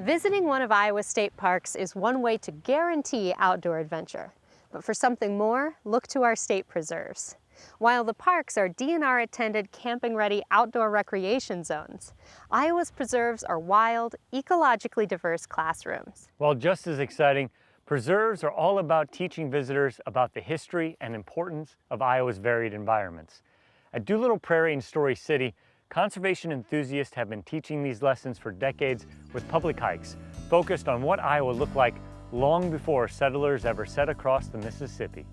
Visiting one of Iowa's state parks is one way to guarantee outdoor adventure. But for something more, look to our state preserves. While the parks are DNR-attended, camping-ready outdoor recreation zones, Iowa's preserves are wild, ecologically diverse classrooms. Well, just as exciting, preserves are all about teaching visitors about the history and importance of Iowa's varied environments. At Doolittle Prairie in Story City, conservation enthusiasts have been teaching these lessons for decades with public hikes, focused on what Iowa looked like long before settlers ever set across the Mississippi.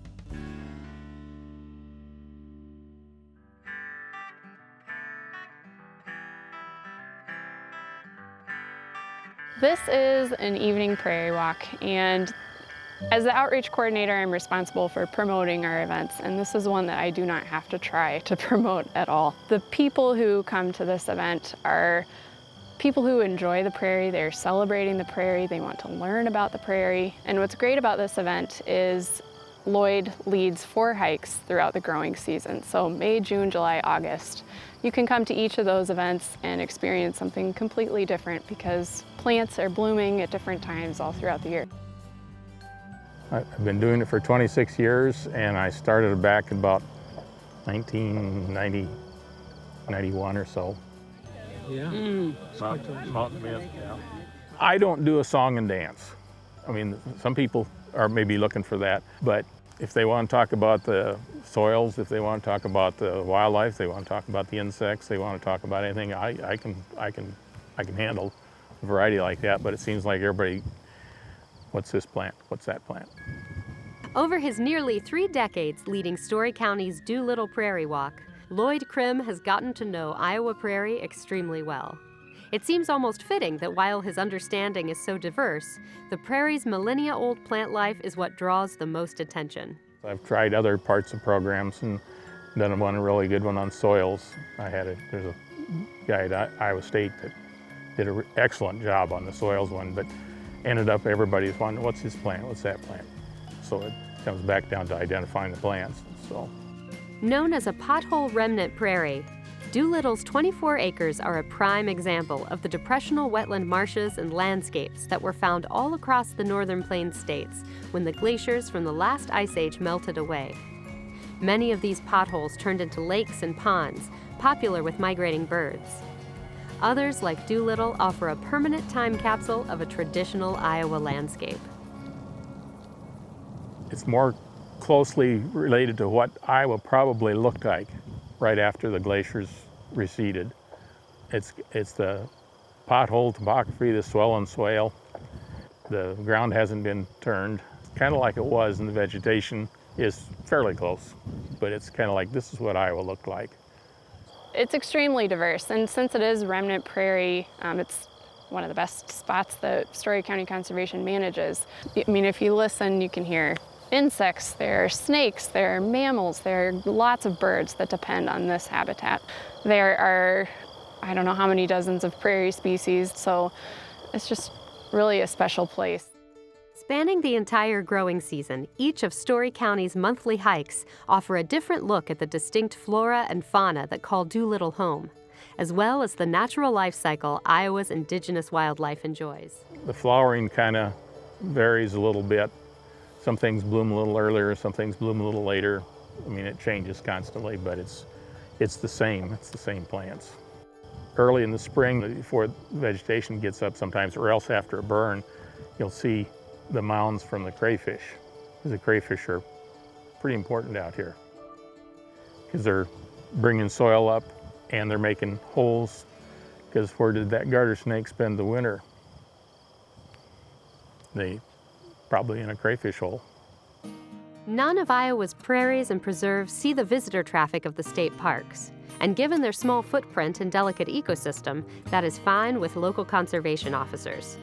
This is an evening prairie walk, and as the outreach coordinator, I'm responsible for promoting our events, and this is one that I do not have to try to promote at all. The people who come to this event are people who enjoy the prairie, they're celebrating the prairie, they want to learn about the prairie, and what's great about this event is Lloyd leads 4 hikes throughout the growing season, so May, June, July, August. You can come to each of those events and experience something completely different because plants are blooming at different times all throughout the year. I've been doing it for 26 years, and I started back in about 1990, 91 or so. Yeah. Yeah. I don't do a song and dance. I mean, some people are maybe looking for that, but if they want to talk about the soils, if they want to talk about the wildlife, they want to talk about the insects, they want to talk about anything, I can handle a variety like that. But it seems like everybody, what's this plant? What's that plant? Over his nearly 3 decades leading Story County's Doolittle Prairie Walk, Lloyd Krim has gotten to know Iowa Prairie extremely well. It seems almost fitting that while his understanding is so diverse, the prairie's millennia-old plant life is what draws the most attention. I've tried other parts of programs and done one really good one on soils. There's a guy at Iowa State that did an excellent job on the soils one, but ended up everybody's wondering, what's this plant, what's that plant? So it comes back down to identifying the plants. So, known as a pothole remnant prairie, Doolittle's 24 acres are a prime example of the depressional wetland marshes and landscapes that were found all across the northern plains states when the glaciers from the last ice age melted away. Many of these potholes turned into lakes and ponds, popular with migrating birds. Others, like Doolittle, offer a permanent time capsule of a traditional Iowa landscape. it's more closely related to what Iowa probably looked like right after the glaciers receded. It's the pothole topography, the swell and swale. The ground hasn't been turned. Kind of like it was, and the vegetation is fairly close, but it's kind of like this is what Iowa looked like. It's extremely diverse, and since it is remnant prairie, it's one of the best spots that Story County Conservation manages. I mean, if you listen, you can hear insects, there are snakes, there are mammals, there are lots of birds that depend on this habitat. There are, I don't know how many dozens of prairie species, so it's just really a special place. Spanning the entire growing season, each of Story County's monthly hikes offer a different look at the distinct flora and fauna that call Doolittle home, as well as the natural life cycle Iowa's indigenous wildlife enjoys. The flowering kind of varies a little bit. Some things bloom a little earlier, some things bloom a little later. I mean, it changes constantly, but it's the same plants. Early in the spring, before vegetation gets up sometimes, or else after a burn, you'll see the mounds from the crayfish, because the crayfish are pretty important out here, because they're bringing soil up and they're making holes, because where did that garter snake spend the winter? They probably in a crayfish hole. None of Iowa's prairies and preserves see the visitor traffic of the state parks, and given their small footprint and delicate ecosystem, that is fine with local conservation officers.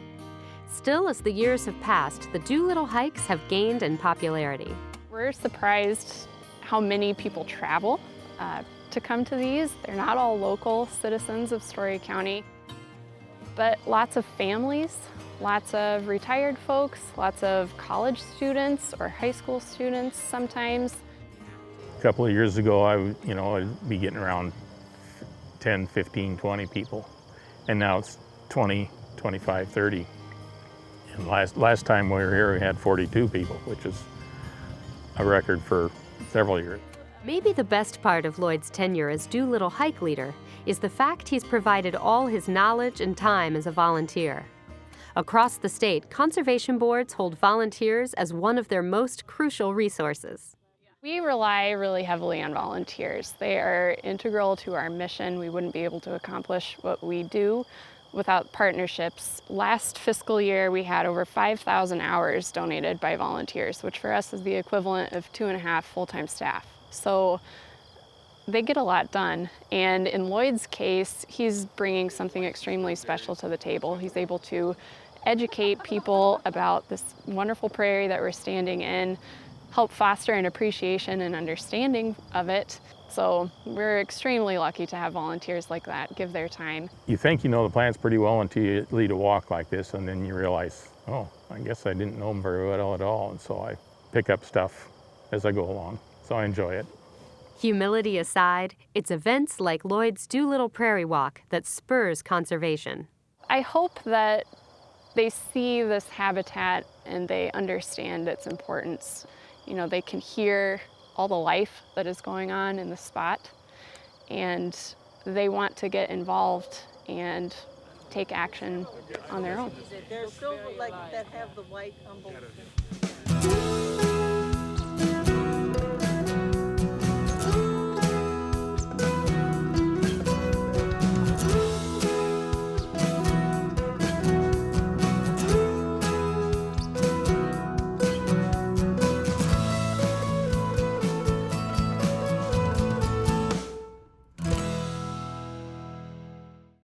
Still, as the years have passed, the Doolittle hikes have gained in popularity. We're surprised how many people travel to come to these. They're not all local citizens of Story County, but lots of families, lots of retired folks, lots of college students or high school students sometimes. A couple of years ago, I'd be getting around 10, 15, 20 people, and now it's 20 25, 30. And last time we were here, we had 42 people, which is a record for several years. Maybe the best part of Lloyd's tenure as Doolittle hike leader is the fact he's provided all his knowledge and time as a volunteer. Across the state, conservation boards hold volunteers as one of their most crucial resources. We rely really heavily on volunteers. They are integral to our mission. We wouldn't be able to accomplish what we do without partnerships. Last fiscal year, we had over 5,000 hours donated by volunteers, which for us is the equivalent of 2.5 full-time staff. So they get a lot done. And in Lloyd's case, he's bringing something extremely special to the table. He's able to educate people about this wonderful prairie that we're standing in, help foster an appreciation and understanding of it. So we're extremely lucky to have volunteers like that give their time. You think you know the plants pretty well until you lead a walk like this, and then you realize, oh, I guess I didn't know them very well at all. And so I pick up stuff as I go along. So I enjoy it. Humility aside, it's events like Lloyd's Doolittle Prairie Walk that spurs conservation. I hope that they see this habitat and they understand its importance. You know, they can hear all the life that is going on in the spot, and they want to get involved and take action on their own. There's silver like that have the white on both.